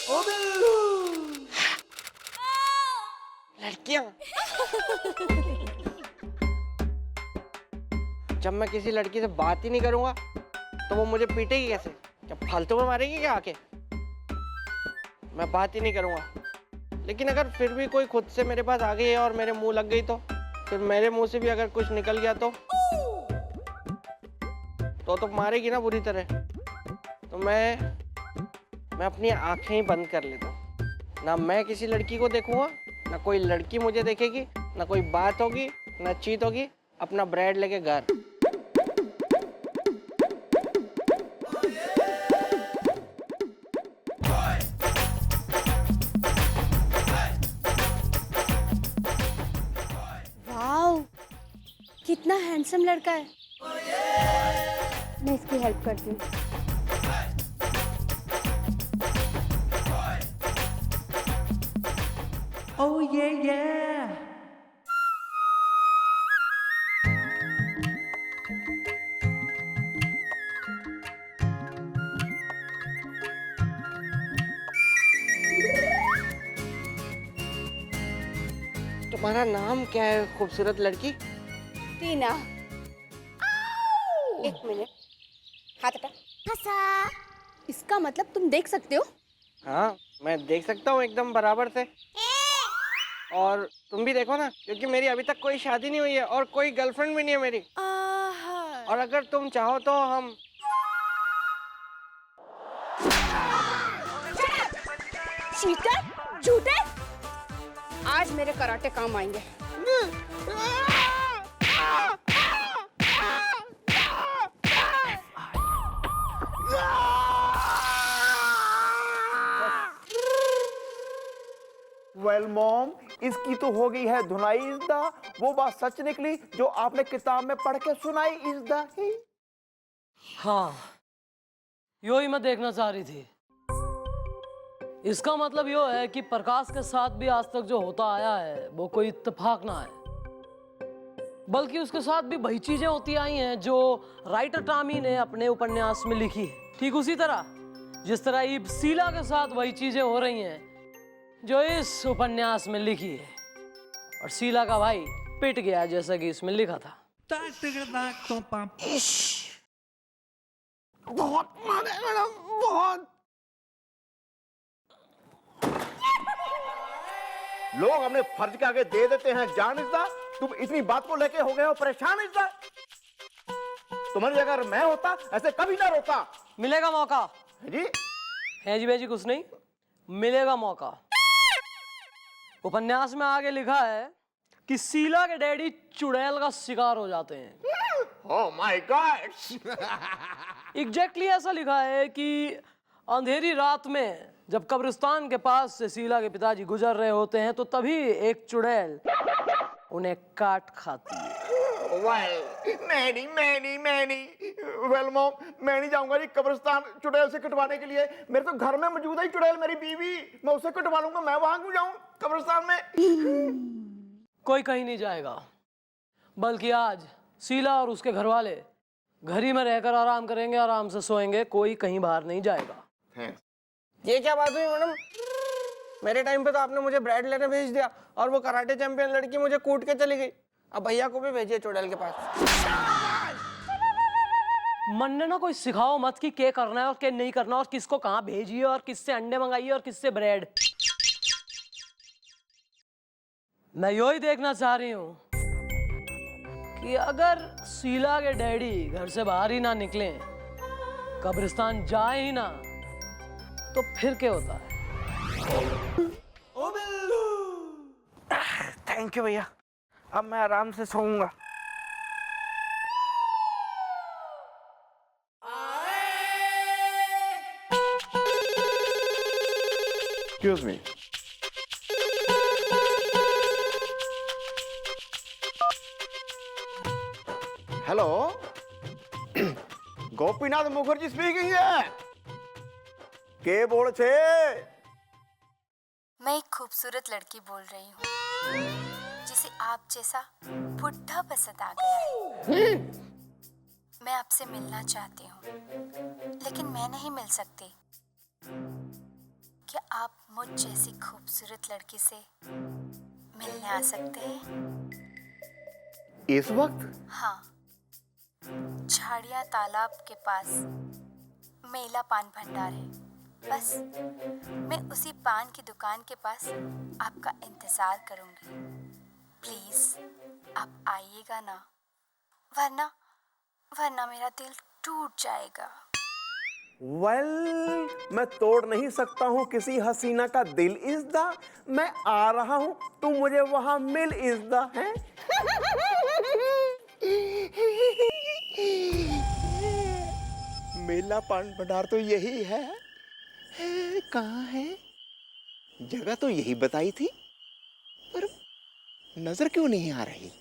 ओ बिल्लू। लड़कियां। जब मैं किसी लड़की से बात ही नहीं करूंगा तो वो मुझे पीटेगी कैसे? क्या फालतू में मारेगी क्या आके? मैं बात ही नहीं करूंगा। लेकिन अगर फिर भी कोई खुद से मेरे पास आ गई है और मेरे मुंह लग गई तो फिर मेरे मुंह से भी अगर कुछ निकल गया तो मारेगी ना बुरी तरह। तो मैं अपनी आंखें ही बंद कर लेता हूँ। ना मैं किसी लड़की को देखूंगा, ना कोई लड़की मुझे देखेगी, ना कोई बात होगी, ना चीत होगी। अपना ब्रेड लेके घर। वाओ, कितना हैंडसम लड़का है। मैं इसकी हेल्प करती हूँ। Oh yeah yeah। तुम्हारा नाम क्या है खूबसूरत लड़की? टीना। एक मिनट, हाथ हटा। हंसा। इसका मतलब तुम देख सकते हो? हाँ, मैं देख सकता हूँ एकदम बराबर से। और तुम भी देखो ना, क्योंकि मेरी अभी तक कोई शादी नहीं हुई है और कोई गर्लफ्रेंड भी नहीं है मेरी। और अगर तुम चाहो तो हम चीटर, झूठे, आज मेरे कराटे काम आएंगे। वेल मॉम, इसकी तो हो गई है धुनाई इज़दा। वो बात सच निकली जो आपने किताब में पढ़ के सुनाई इज़दा ही। हाँ, यो ही मैं देखना चाह रही थी। इसका मतलब यो है कि प्रकाश के साथ भी आज तक जो होता आया है वो कोई इत्तेफाक ना है, बल्कि उसके साथ भी वही चीजें होती आई हैं जो राइटर टॉमी ने अपने उपन्यास में लिखी है। ठीक उसी तरह जिस तरह इब शीला के साथ वही चीजें हो रही हैं जो इस उपन्यास में लिखी है। और शीला का भाई पिट गया जैसा कि इसमें लिखा था। बहुत मारे मैडम, बहुत। लोग अपने फर्ज के आगे दे देते हैं जान इज़दा। तुम इतनी बात को लेके हो गए हो परेशान इज़दा। तुम्हारी जगह अगर मैं होता ऐसे कभी ना रोता। मिलेगा मौका जी? है जी बेजी, कुछ नहीं, मिलेगा मौका। उपन्यास में आगे लिखा है कि शीला के डैडी चुड़ैल का शिकार हो जाते हैं। ओह माय गॉड। एग्जैक्टली ऐसा लिखा है कि अंधेरी रात में जब कब्रिस्तान के पास से शीला के पिताजी गुजर रहे होते हैं तो तभी एक चुड़ैल उन्हें काट खाती है। वेल मॉम, मैं नहीं जाऊंगा जी कब्रिस्तान चुड़ैल से कटवाने के लिए। मेरे तो घर में मौजूद है चुड़ैल, मेरी बीवी, मैं उसे कटवा लूंगा। मैं वहां क्यों जाऊं कब्रिस्तान में? कोई कहीं नहीं जाएगा, बल्कि आज शीला और उसके घर वाले घर ही में रहकर आराम करेंगे, आराम से सोएंगे, कोई कहीं बाहर नहीं जाएगा। ये क्या बात हुई मैडम? मेरे टाइम पे तो आपने मुझे ब्रेड लेने भेज दिया और वो कराटे चैंपियन लड़की मुझे कूट के चली गई। अब भैया को भी भेजिए चुड़ैल के पास। मन ने ना कोई सिखाओ मत कि क्या करना है और क्या नहीं करना, और किसको कहाँ भेजिए और किससे अंडे मंगाइए और किससे ब्रेड। मैं यो ही देखना चाह रही हूँ कि अगर शीला के डैडी घर से बाहर ही ना निकले, कब्रिस्तान जाए ही ना, तो फिर क्या होता है? ओ बिल्लू। थैंक यू भैया, अब मैं आराम से सोऊंगा। Excuse me. Hello, Gopinath Mukherjee speaking है। के बोल छे? मैं एक खूबसूरत लड़की बोल रही हूँ जिसे आप जैसा बुढ़ा पसंद आ गया है। मैं आपसे मिलना चाहती हूँ, लेकिन मैं नहीं मिल सकती। क्या आप मुझ जैसी खूबसूरत लड़की से मिलने आ सकते हैं? इस वक्त? हाँ, झाड़िया तालाब के पास मेला पान भंडार है। बस मैं उसी पान की दुकान के पास आपका इंतजार करूंगी। प्लीज आप आइएगा ना, वरना मेरा दिल टूट जाएगा। मैं तोड़ नहीं सकता हूँ किसी हसीना का दिल इज़्दा। मैं आ रहा हूँ, तू मुझे वहां मिल इज़्दा है। मेला पान भंडार तो यही है। कहाँ है? जगह तो यही बताई थी, पर नजर क्यों नहीं आ रही?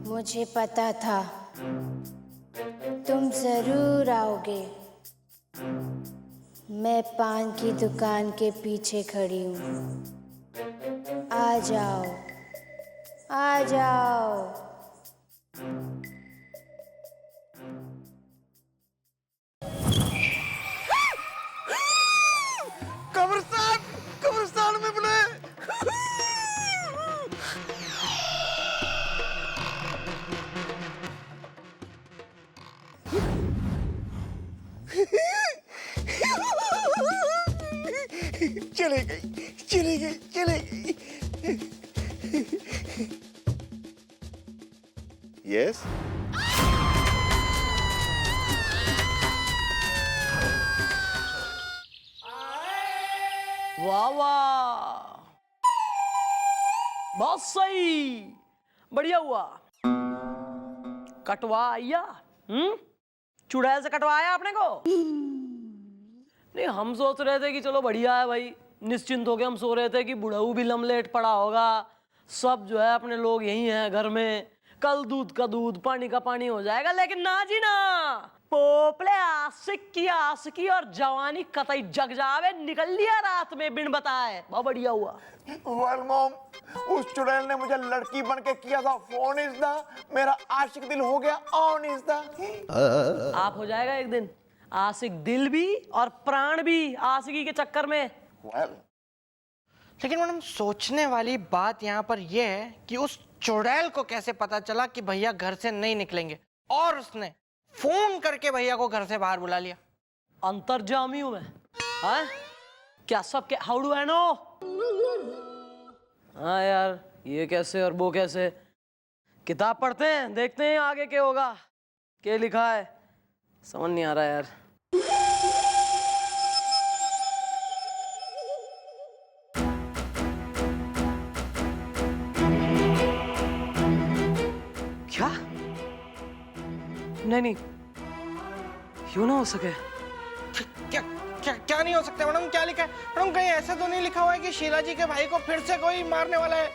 मुझे पता था तुम जरूर आओगे। मैं पान की दुकान के पीछे खड़ी हूँ। आ जाओ, आ जाओ। कब्रिस्तान में बुलाए। चले गई। यस। वाह वाह, बहुत सही, बढ़िया हुआ। कटवाया? चुड़ैल से कटवाया आपने को? नहीं, हम सोच रहे थे कि चलो बढ़िया है भाई, निश्चिंत हो गए। हम सो रहे थे कि बुढ़ऊ भी लमलेट पड़ा होगा, सब जो है अपने लोग यही हैं घर में, कल दूध का दूध पानी का पानी हो जाएगा। लेकिन ना जी ना, पोपले आशिकी और जवानी कतई जग जावे, निकल लिया रात में बिन बताए। बहुत बढ़िया हुआ। वेल मॉम, उस चुड़ैल ने मुझे लड़की बन के किया था फोन इज़्दा, मेरा आशिक दिल हो गया ऑन इज़्दा। आप हो जाएगा एक दिन आशिक दिल भी और प्राण भी आशिकी के चक्कर में। well. लेकिन मैडम, सोचने वाली बात यहाँ पर यह है कि उस चुड़ैल को कैसे पता चला कि भैया घर से नहीं निकलेंगे, और उसने फोन करके भैया को घर से बाहर बुला लिया। अंतर्जामी हूं मैं। हाँ? क्या सब के हाउ डू आई नो? हाँ यार, ये कैसे और वो कैसे। किताब पढ़ते हैं, देखते हैं आगे क्या होगा, क्या लिखा है, समझ नहीं आ रहा यार। क्या? नहीं, यूं ना हो सके। क्या क्या क्या नहीं हो सकता मैडम? क्या लिखा है मैडम? कहीं ऐसा तो नहीं लिखा हुआ है कि शीला जी के भाई को फिर से कोई मारने वाला है?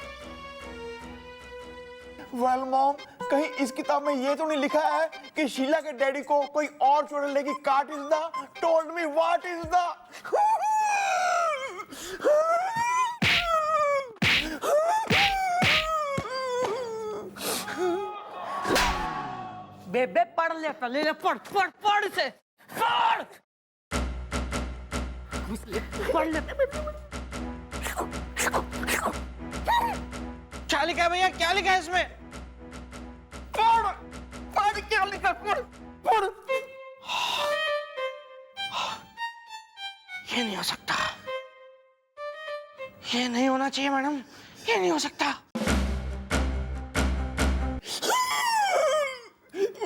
वेल मॉम, कहीं इस किताब में ये तो नहीं लिखा है कि शीला के डैडी को कोई और चुड़ैल लेके काट इज़्दा? Told me what is the. बेबे पढ़ ले पढ़ से पढ़ पढ़ ले। क्या लिखा है भैया? क्या लिखा है इसमें? पढ़ क्या लिखा? पढ़। ये नहीं हो सकता, ये नहीं होना चाहिए मैडम, ये नहीं हो सकता।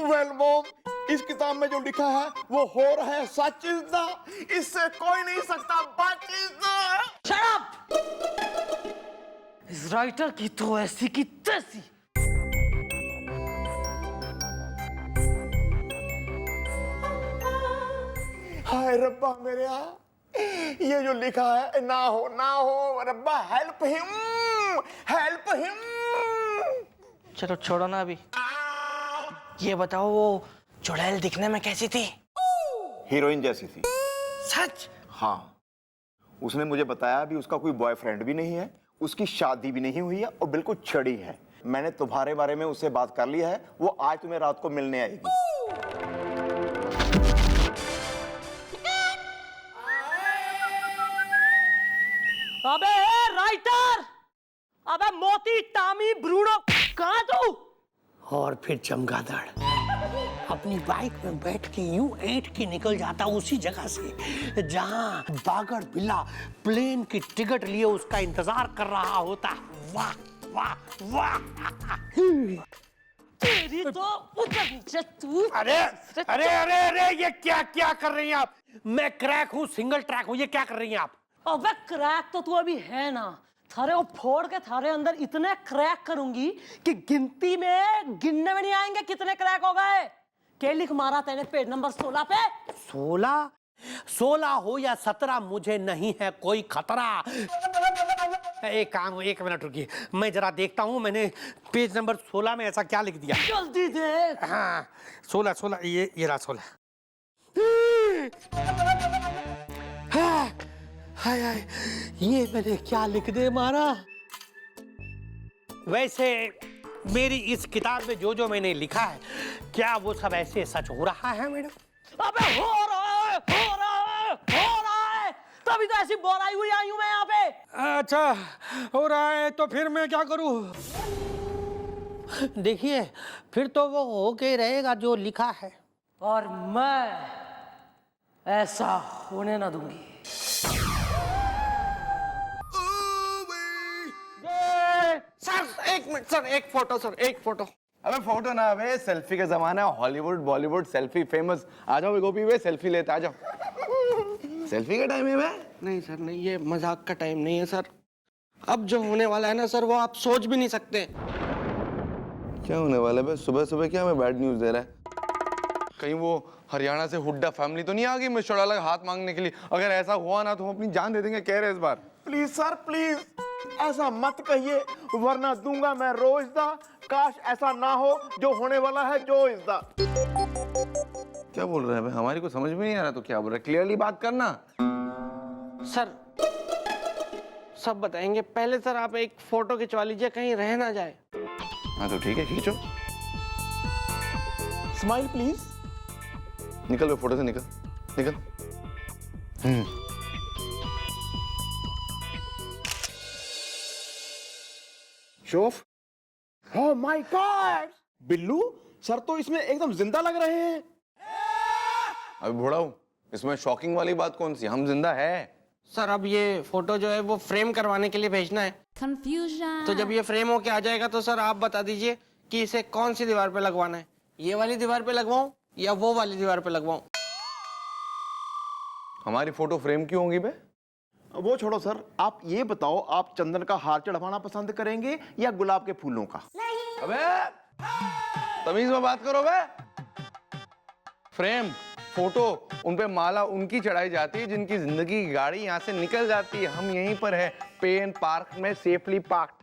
वेल मॉम, इस किताब में जो लिखा है वो हो रहा है सच इज़्दा, इससे कोई नहीं सकता बच इज़्दा। Shut up! इस राइटर की तो ऐसी की तैसी। हाय रब्बा मेरे, ये जो लिखा है ना हो रब्बा, हेल्प हिम। चलो छोड़ो ना अभी, ये बताओ वो चुड़ैल दिखने में कैसी थी? हीरोइन जैसी थी। सच? हाँ, उसने मुझे बताया भी उसका कोई बॉयफ्रेंड भी नहीं है, उसकी शादी भी नहीं हुई है और बिल्कुल छड़ी है। मैंने तुम्हारे बारे में उससे बात कर ली है, वो आज तुम्हें रात को मिलने आएगी। मोती टामी ब्रूनो, कहाँ तू? और फिर चमगादड़ अपनी बाइक में बैठ के यूं ऐंठ के निकल जाता उसी जगह से जहां बागड़ बिल्ला प्लेन की टिकट लिए उसका इंतजार कर रहा होता। वाह वाह वाह। तेरी तो उधर नीचे तू। अरे अरे अरे अरे ये क्या क्या कर रही हैं आप? मैं क्रैक हूँ, सिंगल ट्रैक हूँ, ये क्या कर रही हैं आप? अबे क्रैक तो तू अभी है ना, थारे को फोड़ के थारे अंदर इतने क्रैक करूंगी कि गिनती में गिनने में नहीं आएंगे कितने क्रैक हो गए। क्या लिख मारा तेने पेज नंबर 16 पे? 16 हो या 17 मुझे नहीं है कोई खतरा। एक काम, 1 मिनट रुकिए, मैं जरा देखता हूँ मैंने पेज नंबर 16 में ऐसा क्या लिख दिया। जल्दी देख। हाँ 16 ये रहा 16। हाय हाय, ये मैंने क्या लिख दे मारा। वैसे मेरी इस किताब में जो जो मैंने लिखा है, क्या वो सब ऐसे सच हो रहा है मैडम? अबे हो रहा है, तभी तो ऐसी बोराई हुई आई हूं मैं यहाँ पे। अच्छा हो रहा है तो फिर मैं क्या करूं? देखिए फिर तो वो हो के रहेगा जो लिखा है, और मैं ऐसा होने ना दूंगी। सर 1 मिनट सर, एक फोटो सर, एक फोटो। अबे फोटो ना, अबे सेल्फी का जमाना है, हॉलीवुड बॉलीवुड सेल्फी फेमस। आ जाओ गोपी वे, सेल्फी लेते आ जाओ। सेल्फी का टाइम है बे? नहीं सर नहीं, ये मजाक का टाइम नहीं है सर। अब जो होने वाला है ना सर, वो आप सोच भी नहीं सकते। क्या होने वाला है? सुबह सुबह क्या हमें बैड न्यूज दे रहा है? कहीं वो हरियाणा से हुड्डा फैमिली तो नहीं आ गई मिस्टर अलग हाथ मांगने के लिए? अगर ऐसा हुआ ना तो हम अपनी जान दे देंगे, कह रहे इस बार। प्लीज सर प्लीज ऐसा मत कहिए, वरना दूंगा मैं रोजदा। काश ऐसा ना हो, जो होने वाला है जो इज़दा। क्या बोल रहे हैं भाई? हमारी को समझ में नहीं आ रहा तो क्या बोल रहे? क्लियरली बात करना। सर सब बताएंगे, पहले सर आप एक फोटो खिंचवा लीजिए, कहीं रह ना जाए। हाँ तो ठीक है, खींचो। Smile please. निकल फोटो से, निकल निकल। शोफ। Oh my God, Billu sir तो इसमें एकदम जिंदा लग रहे हैं। अभी बूढ़ा हूं, इसमें शॉकिंग वाली बात कौन सी? हम जिंदा है। सर अब ये फोटो जो है वो फ्रेम करवाने के लिए भेजना है। कंफ्यूजन। तो जब ये फ्रेम होके आ जाएगा तो सर आप बता दीजिए कि इसे कौन सी दीवार पे लगवाना है। ये वाली दीवार पे लगवाऊं या वो वाली दीवार पे लगवाऊं? हमारी फोटो फ्रेम क्यों होगी बे? वो छोड़ो सर, आप ये बताओ, आप चंदन का हार चढ़वाना पसंद करेंगे या गुलाब के फूलों का? अबे तमीज में बात करो बे। फ्रेम फोटो, उन पे माला उनकी चढ़ाई जाती है जिनकी जिंदगी की गाड़ी यहाँ से निकल जाती है। हम यहीं पर है, पेन पार्क में सेफली पार्क्ड।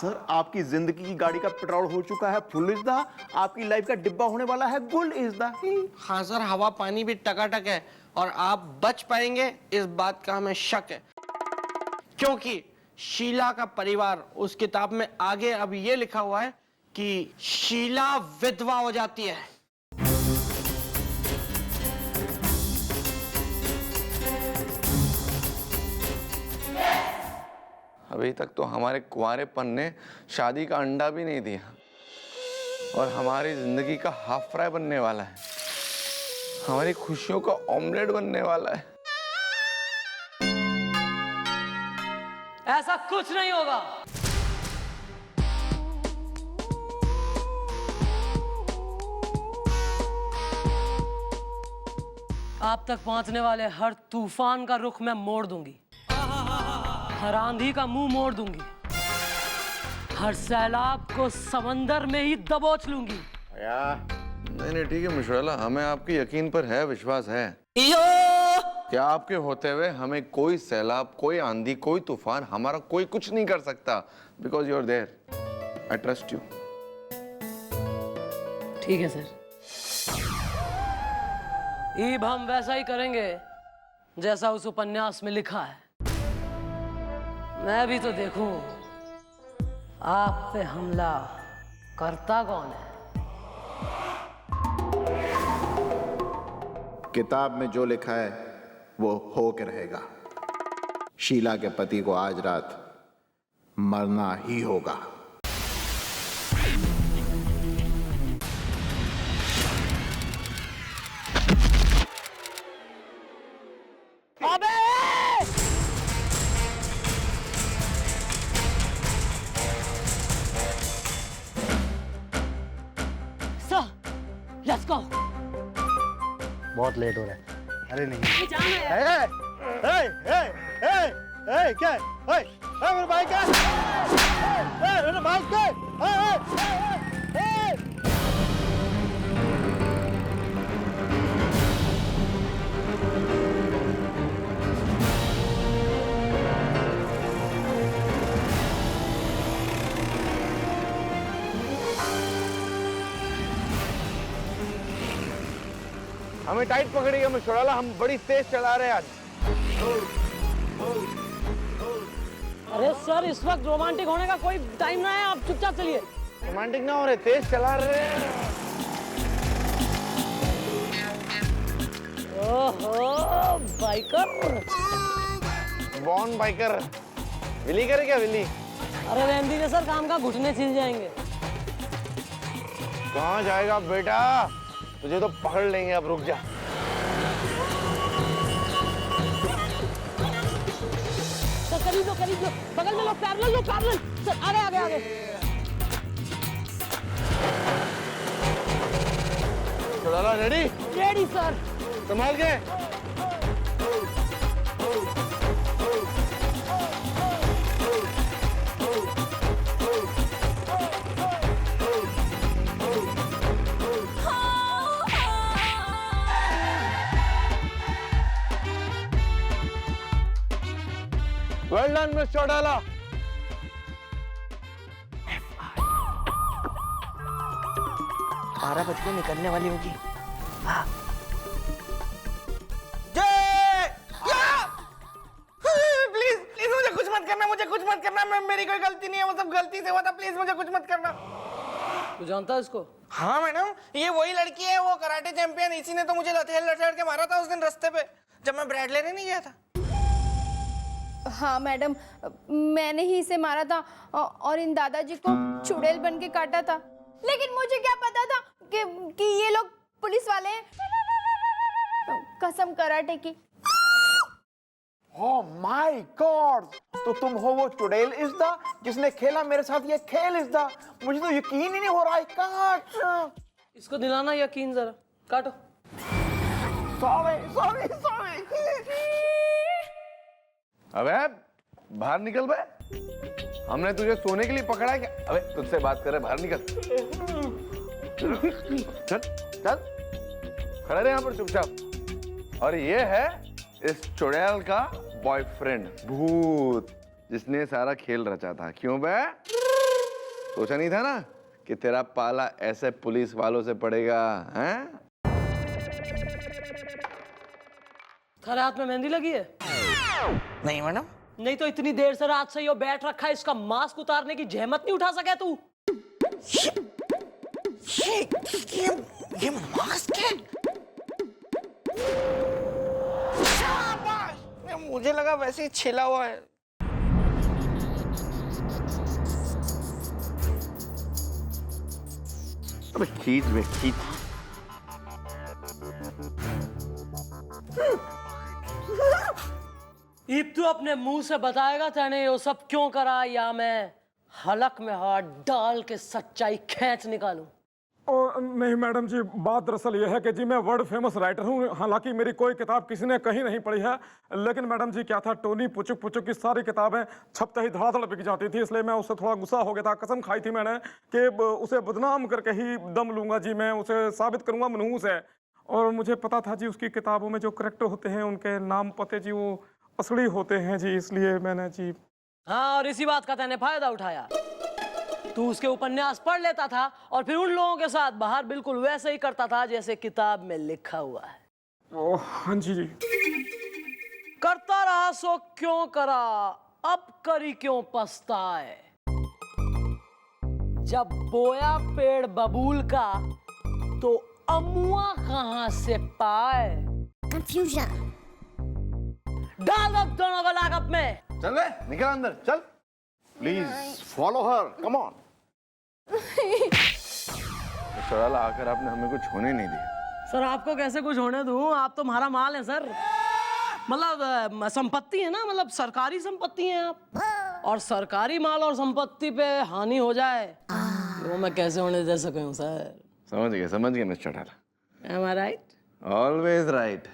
सर आपकी जिंदगी की गाड़ी का पेट्रोल हो चुका है फुल इज़दा, आपकी लाइफ का डिब्बा होने वाला है गुल इज़दा। हाँ सर, हवा पानी भी टकाटक है और आप बच पाएंगे इस बात का हमें शक है, क्योंकि शीला का परिवार, उस किताब में आगे अब ये लिखा हुआ है कि शीला विधवा हो जाती है। अभी तक तो हमारे कुंवारेपन ने शादी का अंडा भी नहीं दिया और हमारी जिंदगी का हाफ फ्राई बनने वाला है, हमारी खुशियों का ऑमलेट बनने वाला है। ऐसा कुछ नहीं होगा। आप तक पहुंचने वाले हर तूफान का रुख मैं मोड़ दूंगी, हर आंधी का मुंह मोड़ दूंगी, हर सैलाब को समंदर में ही दबोच लूंगी। नहीं ठीक है मुशरला, हमें आपके यकीन पर है, विश्वास है। क्या आपके होते हुए हमें कोई सैलाब, कोई आंधी, कोई तूफान, हमारा कोई कुछ नहीं कर सकता, because you are there. I trust you. ठीक है सर, ईब हम वैसा ही करेंगे जैसा उस उपन्यास में लिखा है। मैं भी तो देखूं आप पे हमला करता कौन है। किताब में जो लिखा है वो हो के रहेगा। शीला के पति को आज रात मरना ही होगा। Sir, let's go. बहुत लेट हो रहा है। अरे नहीं, जाना है। क्या मेरा बाइक है, मेरा बाइक है। हमें टाइट पकड़िएगा मशोड़ाला, हम बड़ी तेज चला रहे हैं आज। अरे सर, इस वक्त रोमांटिक होने का कोई टाइम ना है, आप चुपचाप चलिए। रोमांटिक ना हो रहे, तेज चला रहे हैं। ओहो, बाइकर। Born biker. विली करे क्या विली? अरे रहने दीजिए सर, काम का घुटने छिल जाएंगे। कहाँ जाएगा बेटा, तुझे तो पकड़ लेंगे, अब रुक जा। सर करीब लो, बगल में लो, पैरेलल सर, आगे। मशोड़ाला रेडी? Ready sir. संभाल के। Well done miss Chautala. 12 बज के निकलने वाली होगी। प्लीज मुझे कुछ मत करना, मेरी कोई गलती नहीं है, वो सब गलती से हुआ था, प्लीज मुझे कुछ मत करना। तू जानता है इसको? हाँ मैडम, ये वही लड़की है, वो कराटे चैंपियन, इसी ने तो मुझे लथेड़ के मारा था उस दिन रास्ते पे, जब मैं ब्रेड लेने नहीं गया था। हाँ मैडम, मैंने ही इसे मारा था और इन दादाजी को चुड़ैल बन के काटा था, लेकिन मुझे क्या पता था कि ये लोग पुलिस वाले हैं। कसम कराटे की। ओह माय गॉड, तो तुम हो वो चुड़ैल इज़्दा जिसने खेला मेरे साथ ये खेल इज़्दा? मुझे तो यकीन ही नहीं हो रहा है। काट, इसको दिलाना यकीन जरा, काटो। सॉरी। अबे बाहर निकल बे, हमने तुझे सोने के लिए पकड़ा है क्या? अबे तुझसे बात कर रहे, बाहर निकल। चल खड़े रहे यहाँ पर चुपचाप। और ये है इस चुड़ैल का बॉयफ्रेंड भूत, जिसने सारा खेल रचा था। क्यों बे, सोचा नहीं था ना कि तेरा पाला ऐसे पुलिस वालों से पड़ेगा? हैं? थारे हाथ में मेहंदी लगी है? नहीं मैडम। नहीं तो इतनी देर से रात से यो बैठ रखा है, इसका मास्क उतारने की जहमत नहीं उठा सके तू? ये मास्क है? शाबाश! मुझे लगा वैसे ही छिला हुआ है। अबे खींच बे, खींच। इब तू अपने मुंह से बताएगा तेने ये सब क्यों करा, या मैं हलक में हाथ डाल के सच्चाई खींच निकालूं? नहीं मैडम जी, बात दरअसल ये है कि जी मैं वर्ल्ड फेमस राइटर हूँ। हालांकि मेरी कोई किताब किसी ने कहीं नहीं पढ़ी है, लेकिन मैडम जी क्या था, टोनी पुचुक पुचुक की सारी किताबें छपते ही धड़ाधड़ बिक जाती थी, इसलिए मैं उससे थोड़ा गुस्सा हो गया था। कसम खाई थी मैंने कि उसे बदनाम करके ही दम लूंगा जी, मैं उसे साबित करूंगा मनहूस है। और मुझे पता था जी उसकी किताबों में जो करेक्टर होते हैं उनके नाम पते जी वो असली होते हैं जी, इसलिए मैंने जी। हाँ, और इसी बात का तैने फायदा उठाया। तू उसके उपन्यास पढ़ लेता था और फिर उन लोगों के साथ बाहर बिल्कुल वैसे ही करता था जैसे किताब में लिखा हुआ है। ओह हाँ जी जी। करता रहा सो क्यों करा, अब करी क्यों पछताए। जब बोया पेड़ बबूल का तो अमुआ कहां से पाए। कंफ्यूजन। डाल अब दोनों को लाकअप में। चल बे, निकल अंदर चल। Please follow her, come on. Chadhala, आकर आपने हमें कुछ होने नहीं दिया। सर आपको कैसे कुछ होने दूं, आप तो हमारा माल है सर। मतलब संपत्ति है ना, मतलब सरकारी संपत्ति है आप, और सरकारी माल और संपत्ति पे हानि हो जाए वो मैं कैसे होने दे सकूं सर। समझ गए mister Chadhala. Am I right? Always right.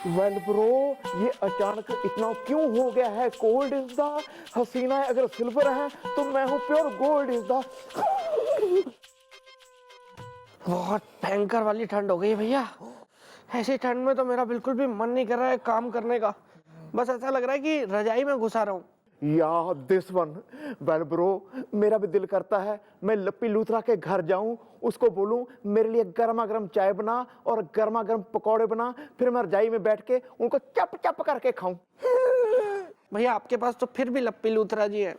Well bro, ये अचानक इतना क्यों हो गया है? गोल्ड इज द हसीना है, अगर सिल्वर है तो मैं हूँ प्योर गोल्ड इज द। बहुत भयंकर वाली ठंड हो गई है भैया। ऐसी ठंड में तो मेरा बिल्कुल भी मन नहीं कर रहा है काम करने का। बस ऐसा लग रहा है कि रजाई में घुसा रहा हूँ। या दिस वन। वेल ब्रो, मेरा भी दिल करता है मैं लप्पी लूथरा के घर जाऊं, उसको बोलूं मेरे लिए गर्मा गर्म चाय बना और गर्मा गर्म पकौड़े बना, फिर मैं रजाई में बैठ के उनको चप चप करके खाऊं। भैया आपके पास तो फिर भी लप्पी लूथरा जी है,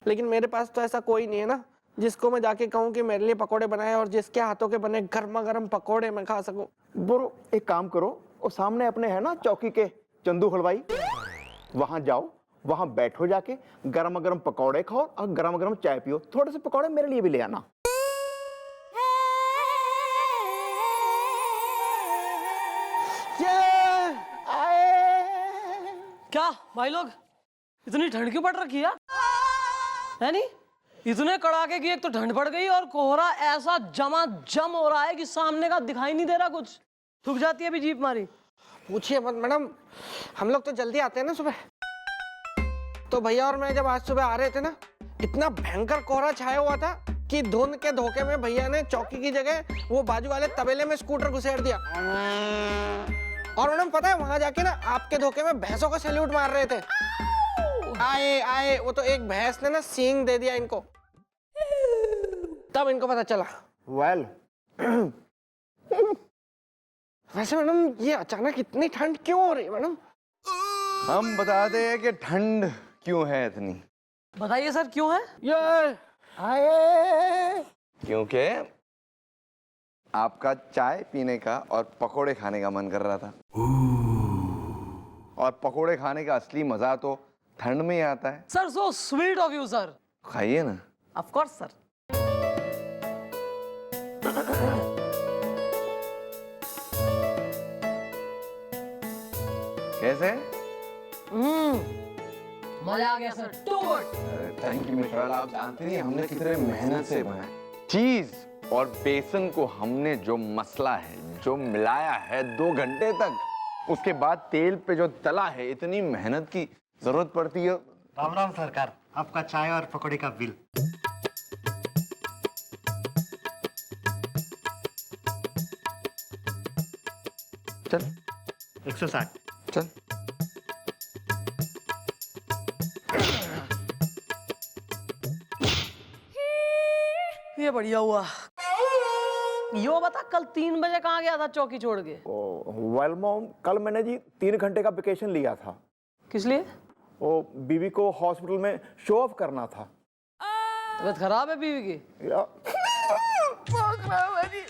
लेकिन मेरे पास तो ऐसा कोई नहीं है ना जिसको मैं जाके कहूँ कि मेरे लिए पकौड़े बनाए और जिसके हाथों के बने गर्मा गर्म पकौड़े मैं खा सकूं। ब्रो एक काम करो, वो सामने अपने है ना चौकी के चंदू हलवाई, वहां जाओ, वहां बैठो, जाके गरम गरम पकौड़े खाओ और गरम गरम चाय पियो। थोड़े से पकौड़े मेरे लिए भी ले आना। क्या भाई लोग, इतनी ठंड क्यों पड़ रखी है नहीं? इतने कड़ाके की एक तो ठंड पड़ गई और कोहरा ऐसा जम हो रहा है कि सामने का दिखाई नहीं दे रहा कुछ। थक जाती है अभी जीप मारी। पूछिए मत मैडम, हम लोग तो जल्दी आते हैं ना सुबह। तो भैया और मैं जब आज सुबह आ रहे थे ना, इतना भयंकर कोहरा छाया हुआ था कि धुंध के धोखे में भैया ने चौकी की जगह वो बाजू वाले तबेले में स्कूटर घुसेड़ दिया। और मैडम पता है वहां जाके ना आपके धोखे में भैंसों को सैल्यूट मार रहे थे। आए वो तो एक भैंस ने ना सींग दे दिया इनको, तब इनको पता चला। वेल वैसे मैडम ये अचानक इतनी ठंड क्यों हो रही है मैडम? हम बताते हैं कि ठंड क्यों है इतनी। बताइए सर क्यों है? ये क्योंकि आपका चाय पीने का और पकोड़े खाने का मन कर रहा था, और पकोड़े खाने का असली मजा तो ठंड में ही आता है। Sir so sweet of you sir. खाइए ना। Of course sir. कैसे? मजा आ गया सर। Too good. Thank you mister, आप जानते नहीं हमने कितने मेहनत से बनाया। चीज और बेसन को हमने जो मसला है, जो मिलाया है 2 घंटे तक, उसके बाद तेल पे जो तला है, इतनी मेहनत की जरूरत पड़ती है। राम राम सरकार, आपका चाय और पकौड़े का बिल। चल 160। चल। ये बढ़िया हुआ। यो बता कल 3 बजे कहाँ गया था चौकी छोड़ के? वेल मॉम, कल मैंने जी 3 घंटे का वेकेशन लिया था। किस लिए? वो बीवी को हॉस्पिटल में शो ऑफ करना था। तबीयत खराब है बीवी की? बहुत खराब है जी,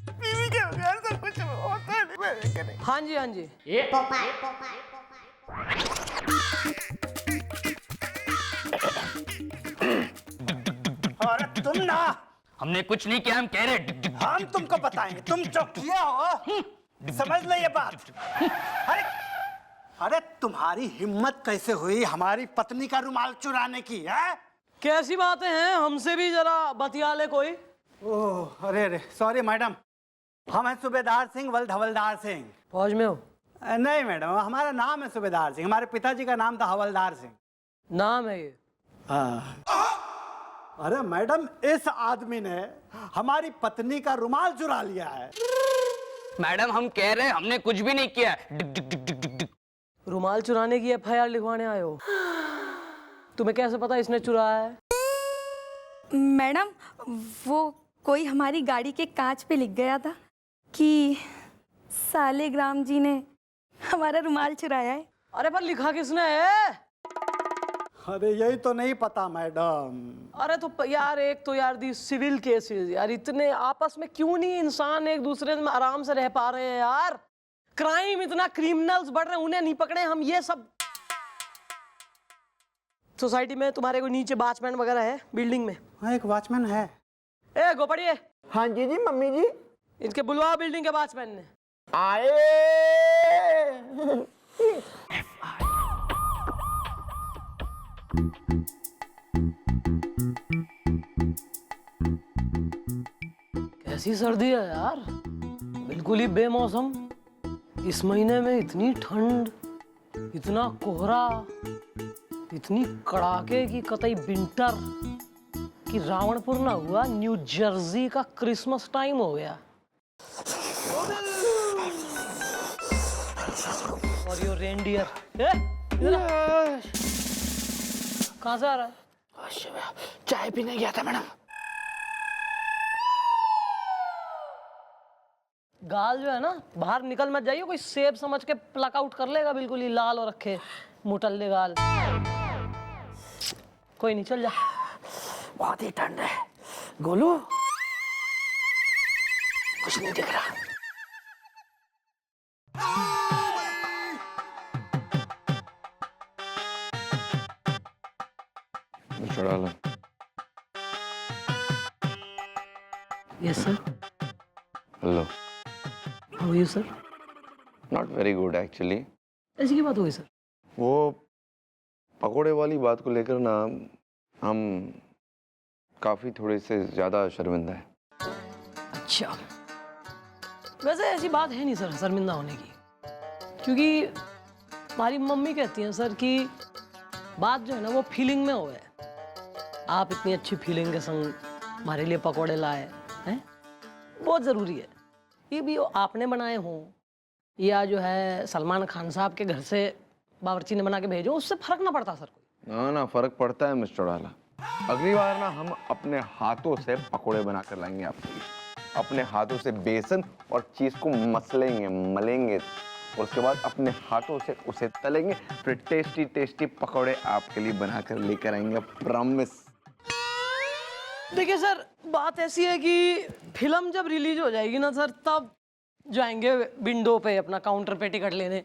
बीवी के बगैर तो कुछ होता नहीं। हाँ जी हाँ जी। अरे तुम ना, हमने कुछ नहीं किया, हम कह रहे हम तुमको बताएंगे, तुम चौकिया हो, समझ ले ये बात। अरे अरे तुम्हारी हिम्मत कैसे हुई हमारी पत्नी का रुमाल चुराने की? है कैसी बातें हैं, हमसे भी जरा बतिया ले कोई। ओह अरे अरे सॉरी मैडम, हम हैं सूबेदार सिंह, हवलदार सिंह। फौज में हो? नहीं मैडम, हमारा नाम है सूबेदार सिंह, हमारे पिताजी का नाम था हवलदार सिंह। नाम है ये? हाँ। अरे मैडम, इस आदमी ने हमारी पत्नी का रुमाल चुरा लिया है। मैडम हम कह रहे हैं हमने कुछ भी नहीं किया। रुमाल चुराने की FIR लिखवाने आए हो? तुम्हें कैसे पता इसने चुराया है? मैडम, वो कोई हमारी गाड़ी के कांच पे लिख गया था कि सालेग्राम जी ने हमारा रुमाल चुराया है। अरे पर लिखा किसने है? अरे यही तो नहीं पता मैडम। अरे तो यार, एक तो यार दी सिविल केसेस यार, इतने आपस में क्यों नहीं इंसान एक दूसरे में आराम से रह पा रहे हैं यार? क्राइम इतना, क्रिमिनल्स बढ़ रहे हैं, उन्हें नहीं पकड़े हम, ये सब। सोसाइटी में तुम्हारे को नीचे वॉचमैन वगैरह है बिल्डिंग में? हाँ, एक वॉचमैन है। ए गोपड़िए, हाँ जी जी मम्मी जी। इनके बुलवा बिल्डिंग के वॉचमैन ने। आए। कैसी सर्दी है यार, बिल्कुल ही बेमौसम। इस महीने में इतनी ठंड, इतना कोहरा, इतनी कड़ाके की कतई विंटर कि रावणपुर ना हुआ, न्यू जर्सी का क्रिसमस टाइम हो गया। और यो रेनडियर कहाँ से आ रहा है? चाय पीने गया था मैडम। गाल जो है ना, बाहर निकल मत जाइए, कोई सेब समझ के प्लक आउट कर लेगा, बिल्कुल ही लाल और रखे मुटल्ले गाल। कोई नहीं, चल जा। बहुत ही ठंड है गोलू, कुछ नहीं दिख रहा। Mister Alam, yes sir. Hello. How are you sir? Not very good actually. ऐसी की बात हो गई सर? वो पकोड़े वाली बात को लेकर ना हम काफ़ी थोड़े से ज़्यादा शर्मिंदा है। अच्छा, वैसे ऐसी बात है नहीं सर शर्मिंदा होने की, क्योंकि हमारी मम्मी कहती हैं सर कि बात जो है ना वो फीलिंग में हो है। आप इतनी अच्छी फीलिंग के संग हमारे लिए पकोड़े लाए हैं, बहुत ज़रूरी है। ये भी आपने बनाए हों या जो है सलमान खान साहब के घर से बावर्ची ने बना के भेजो, उससे फर्क ना पड़ता सर कोई। ना फर्क पड़ता है मिस्टर आला। अगली बार ना हम अपने हाथों से पकोड़े बनाकर लाएंगे आपके लिए। अपने हाथों से बेसन और चीज को मसलेंगे, मलेंगे, और उसके बाद अपने हाथों से उसे तलेंगे, फिर टेस्टी टेस्टी पकोड़े आपके लिए बनाकर लेकर आएंगे, प्रॉमिस। देखिए सर, बात ऐसी है कि फिल्म जब रिलीज हो जाएगी ना सर, तब जाएंगे विंडो पे अपना काउंटर पे टिकट लेने।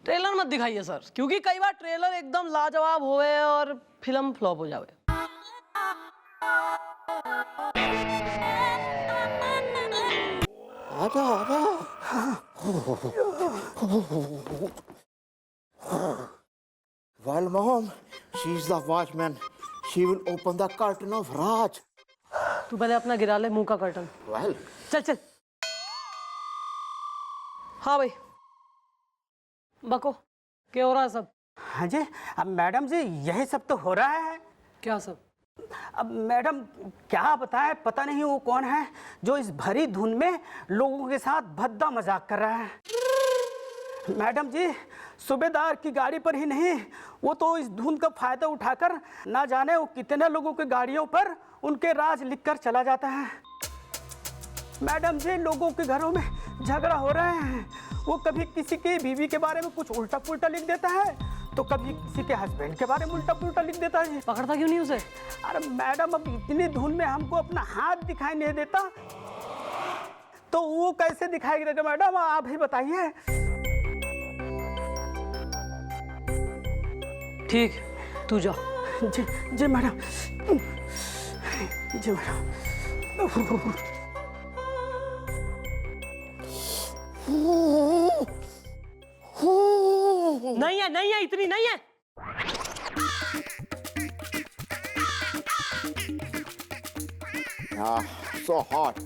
ट्रेलर मत दिखाइए सर, क्योंकि कई बार ट्रेलर एकदम लाजवाब होए और फिल्म फ्लॉप हो जाए। Well, Mom, she's the watchman. She will open the curtain of Raj. तू पहले अपना गिरा ले मुंह का कर्टन। Well, चल चल। हाँ भाई, बको, क्या हो रहा है सब? हाँ जी, अब मैडम जी यही सब तो हो रहा है। क्या सब? अब मैडम क्या बताएं, पता नहीं वो कौन है जो इस भरी धुन में लोगों के साथ भद्दा मजाक कर रहा है। मैडम जी, सूबेदार की गाड़ी पर ही नहीं, वो तो इस धुन का फायदा उठाकर ना जाने वो कितने लोगों की गाड़ियों पर उनके राज लिखकर चला जाता है। मैडम जी, लोगों के घरों में झगड़ा हो रहे हैं, वो कभी किसी की बीवी के बारे में कुछ उल्टा पुल्टा लिख देता है, तो कभी किसी के हस्बैंड के बारे में उल्टा पुल्टा लिख देता है। पकड़ता क्यों नहीं उसे? अरे मैडम, अब इतनी धुन में हमको अपना हाथ दिखाई नहीं देता, तो वो कैसे दिखाई देगा मैडम, आप ही बताइए। ठीक, तू जा। जी जी मैडम, जी मैडम। नहीं है, इतनी नहीं है। so hot.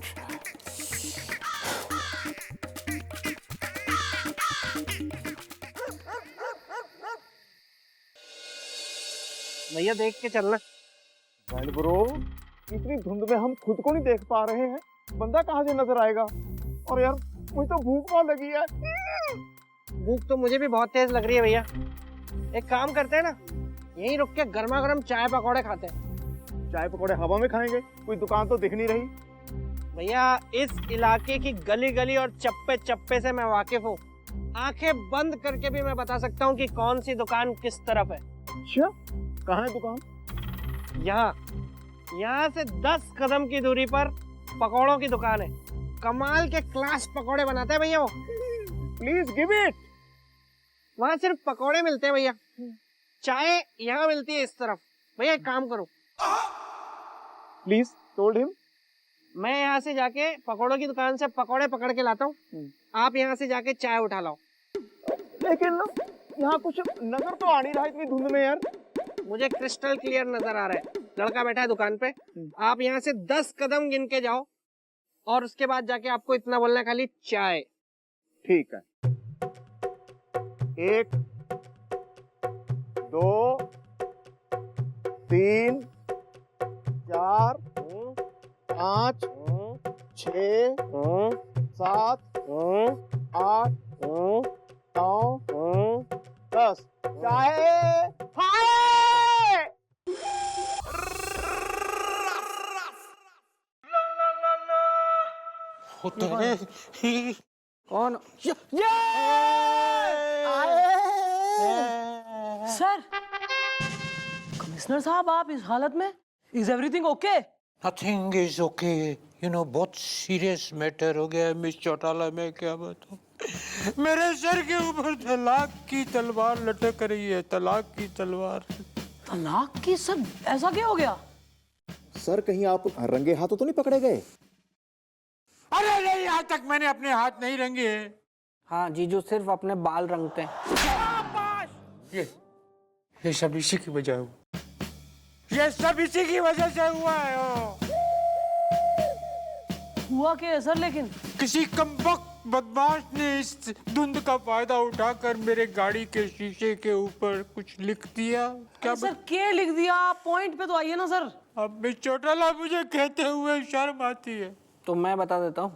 भैया देख के चलना। Well, bro, इतनी धुंध में हम खुद को नहीं देख पा रहे हैं, बंदा कहाँ से नजर आएगा? और यार मुझे तो भूख बहुत लगी है। भूख तो मुझे भी बहुत तेज लग रही है भैया। एक काम करते हैं ना, यहीं रुक के गर्मा गर्म चाय पकौड़े खाते हैं। चाय पकौड़े हवा में खाएंगे? कोई दुकान तो दिख नहीं रही। भैया इस इलाके की गली गली और चप्पे चप्पे से मैं वाकिफ हूँ। आंखें बंद करके भी मैं बता सकता हूँ कि कौन सी दुकान किस तरफ है। अच्छा, कहाँ है दुकान? यहाँ से 10 कदम की दूरी पर पकौड़ों की दुकान है। कमाल के क्लास पकौड़े बनाते हैं भैया वो। Please give it. वहाँ सिर्फ पकौड़े मिलते हैं भैया, चाय यहाँ मिलती है इस तरफ। भैया एक काम करो, प्लीज टोल्ड हिम। मैं यहाँ से जाके पकौड़ों की दुकान से पकौड़े पकड़ के लाता हूँ, आप यहाँ से जाके चाय उठा लाओ। लेकिन यहाँ कुछ नजर तो आ नहीं रहा इतनी धुंध में यार। मुझे क्रिस्टल क्लियर नजर आ रहा है, लड़का बैठा है दुकान पे। आप यहाँ से 10 कदम गिन के जाओ और उसके बाद जाके आपको इतना बोलना है, खाली चाय। ठीक है। 1 2 3 4 5 6 7 8 9 10 चाय हाय। कौन? सर, कमिश्नर साहब आप इस हालत में? Is everything okay? Nothing is okay. You know बहुत सीरियस मैटर हो गया है मिस चौटाला। मैं क्या बताऊं, मेरे सर के ऊपर तलाक की तलवार लटक रही है। तलाक की तलवार। तलाक की? सर ऐसा क्या हो गया? सर कहीं आप रंगे हाथों तो नहीं पकड़े गए? अरे नहीं, आज तक मैंने अपने हाथ नहीं रंगे। हाँ जीजू सिर्फ अपने बाल रंगते हैं। ये सब इसी की वजह हुआ। ये सब इसी की वजह से हुआ है। हुआ क्या है सर? लेकिन किसी कमबख्त बदमाश ने इस धुंध का फायदा उठाकर मेरे गाड़ी के शीशे के ऊपर कुछ लिख दिया। क्या सर क्या लिख दिया? पॉइंट पे तो आइए ना सर। अब मिस चौटाला मुझे कहते हुए शर्म आती है। तो मैं बता देता हूँ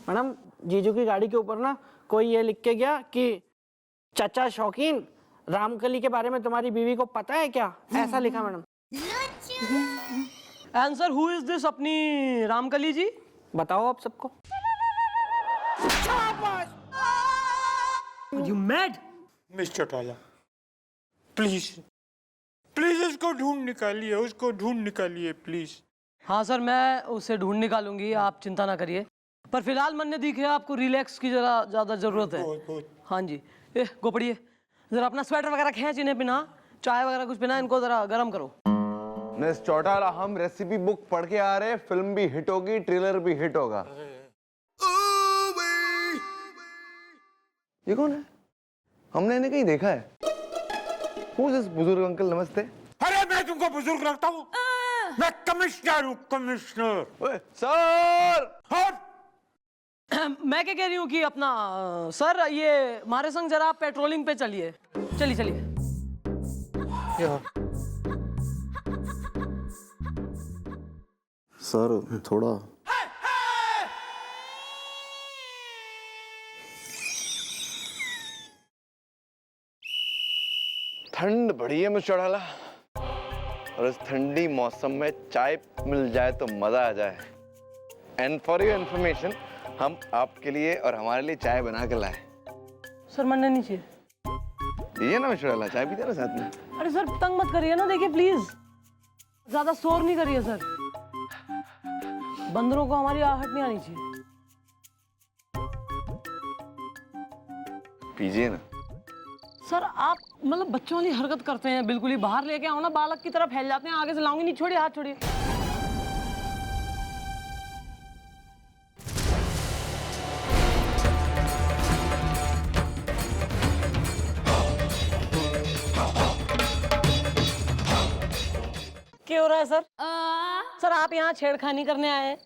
मैडम, जीजू की गाड़ी के ऊपर ना कोई ये लिख के गया कि चाचा शौकीन, रामकली के बारे में तुम्हारी बीवी को पता है क्या? ऐसा लिखा madam. Answer, who is this अपनी रामकली जी? बताओ आप सबको। You mad? Miss Chautala please please उसको ढूंढ निकालिए, उसको ढूंढ निकालिए प्लीज। हाँ सर, मैं उसे ढूंढ निकालूंगी, आप चिंता ना करिए। पर फिलहाल मन ने दिखे आपको रिलैक्स की जरा ज्यादा जरूरत है। हाँ जी, गो पड़िए जरा, अपना स्वेटर वगैरह खींच इन्हें, पिना चाय वगैरह कुछ पिना, इनको जरा गर्म करो। मिस चौटाला, हम रेसिपी बुक पढ़ के आ रहे हैं, फिल्म भी हिट होगी, ट्रेलर भी हिट होगा। ये कौन है? हमने इन्हें कहीं देखा है। Who is this बुजुर्ग अंकल? नमस्ते। अरे मैं तुमको बुजुर्ग लगता हूँ? मैं कमिश्नर हूँ, कमिश्नर। सर! मैं क्या कह रही हूँ कि अपना सर, ये हमारे संग जरा पेट्रोलिंग पे चलिए। चलिए चलिए। सर थोड़ा ठंड बढ़ी है मिस चौटाला, और इस ठंडी मौसम में चाय मिल जाए तो मजा आ जाए। एंड फॉर योर इन्फॉर्मेशन, हम आपके लिए और हमारे लिए चाय बना के लाए। सर मनने नहीं चाहिए। ये ना मिस चौटाला, चाय पीते ना साथ में। अरे सर तंग मत करिए ना, देखिए प्लीज, ज्यादा शोर नहीं करिए सर, बंदरों को हमारी आहट नहीं आनी चाहिए। पीजिए ना। सर आप मतलब बच्चों वाली हरकत करते हैं बिल्कुल ही। बाहर लेके आओ ना, बालक की तरह फैल जाते हैं, आगे से लाऊंगी नहीं। छोड़िए हाथ, छोड़िए। क्या हो रहा है सर? सर आप यहाँ छेड़खानी करने आए हैं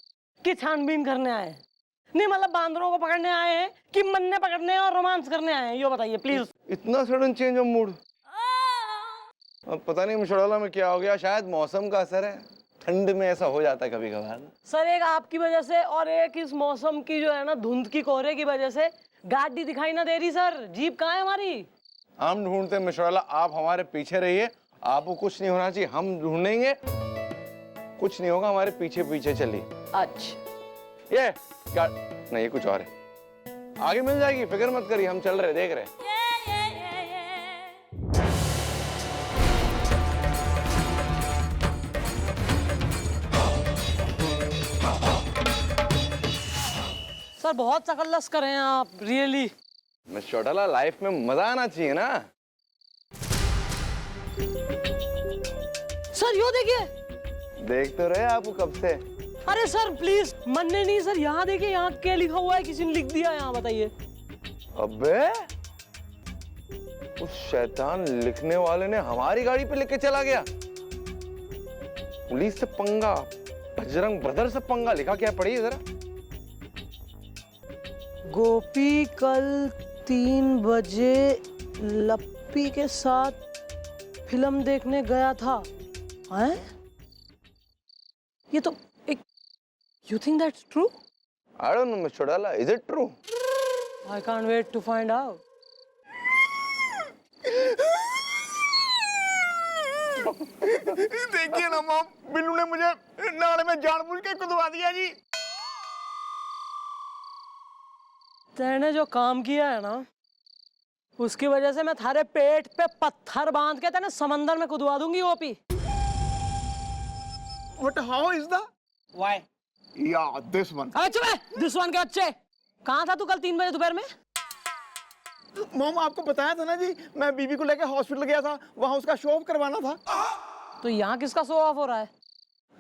कि छानबीन करने आए हैं? नहीं मतलब बांदरों को पकड़ने आए हैं कि मन्ने पकड़ने और रोमांस करने आए हैं, ये बताइए प्लीज। इतना सडन चेंज ऑफ मूड? अब पता नहीं मिस चौटाला में क्या हो गया, शायद मौसम का असर है। ठंड में ऐसा हो जाता है कभी कभार। सर एक आपकी वजह से और एक इस मौसम की जो है ना धुंध की कोहरे की वजह से गाड़ी दिखाई ना दे रही सर। जीप कहाँ है हमारी? हम ढूंढते हैं मिश्रा लाल, आप हमारे पीछे रहिए। आपको कुछ नहीं होना चाहिए, हम ढूंढेंगे, कुछ नहीं होगा, हमारे पीछे पीछे चलिए। अच्छा ये क्या? नहीं ये कुछ और है, आगे मिल जाएगी, फिक्र मत करिए, हम चल रहे देख रहे। सर बहुत सकल्लस कर रहे हैं आप, रियली। मिस चौटाला, लाइफ में मजा आना चाहिए ना। सर यो देखिए। देख तो रहे आपको कब से। अरे सर प्लीज, मन्ने नहीं सर, यहाँ देखिए, यहाँ क्या लिखा हुआ है, किसी ने लिख दिया यहाँ, बताइए। अबे उस शैतान लिखने वाले ने हमारी गाड़ी पे लेके चला गया। पुलिस से पंगा, बजरंग ब्रदर से पंगा, लिखा क्या पढ़िए जरा। गोपी कल 3 बजे लप्पी के साथ फिल्म देखने गया था। हैं? ये तो एक, you think that's true? I don't know, Mr. Chodala, is it true? I can't wait to find out. देखिए ना मॉम, बिल्लू ने मुझे नाले में जानबूझ के कूदवा दिया जी। तेने जो काम किया है ना, उसकी वजह से मैं थारे पेट पे पत्थर बांध के तेने समंदर में कुदवा दूंगी OP. But how is the? Why? Yeah, this one. अरे चुप है, दिस वन के बच्चे। कहाँ था तू कल 3 बजे दोपहर में? मॉम आपको बताया था ना जी, मैं बीबी को लेकर हॉस्पिटल गया था, वहाँ उसका शो ऑफ करवाना था। तो यहाँ किसका शो ऑफ हो रहा है?